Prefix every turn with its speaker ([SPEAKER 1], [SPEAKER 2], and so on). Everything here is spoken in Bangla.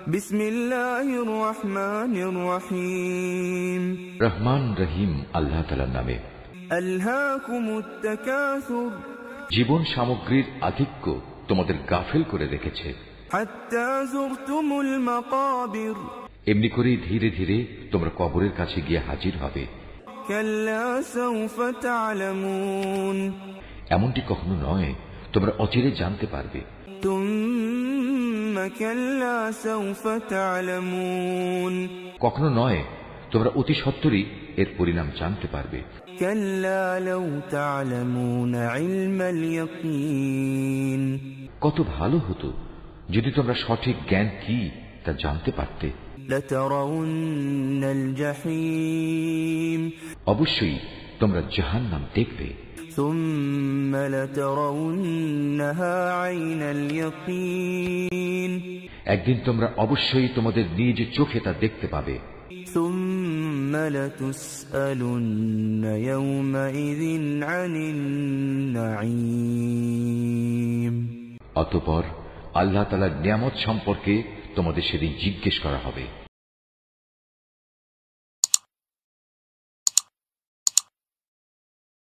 [SPEAKER 1] বিসমিল্লাহির রহমানির রহিম।
[SPEAKER 2] রহমান রহিম আল্লাহ তাআলার নামে।
[SPEAKER 1] আলহাকুমুত তাকাসুর,
[SPEAKER 2] জীবন সামগ্রীর আধিক্য তোমাদের গাফিল করে রেখেছে।
[SPEAKER 1] হাত্তা যুরতুমুল মাকাবির,
[SPEAKER 2] এমনি করেই ধীরে ধীরে তোমরা কবরের কাছে গিয়ে হাজির হবে।
[SPEAKER 1] কাল্লা সাউফা তা'লামুন,
[SPEAKER 2] এমনটি কখনো নয়, তোমরা অচিরে জানতে পারবে।
[SPEAKER 1] তুম্মা কাল্লা সাউফা তা'লামুন,
[SPEAKER 2] কখনো নয়, তোমরা অতি সত্বরই এর পরিণাম জানতে পারবে।
[SPEAKER 1] কাল্লা লাউ তা'লামুন ইলমাল ইয়াকিন,
[SPEAKER 2] কত ভালো হতো যদি তোমরা সঠিক জ্ঞান কি তা জানতে পারতে।
[SPEAKER 1] লাতারাউন্নাল জাহিম,
[SPEAKER 2] অবশ্যই তোমরা জাহান্নাম দেখবে।
[SPEAKER 1] সুম্মা লাতারাউন্নাহা আইনাল ইয়াকিন,
[SPEAKER 2] একদিন তোমরা অবশ্যই তোমাদের নিজ চোখে তা দেখতে পাবে।
[SPEAKER 1] সুম্মা লাতুসআলুন্না ইয়াওমাইযিন আনিন নাঈম,
[SPEAKER 2] অতঃপর আল্লাহ তাআলার নিয়ামত সম্পর্কে তোমাদের সেদিন জিজ্ঞেস করা হবে।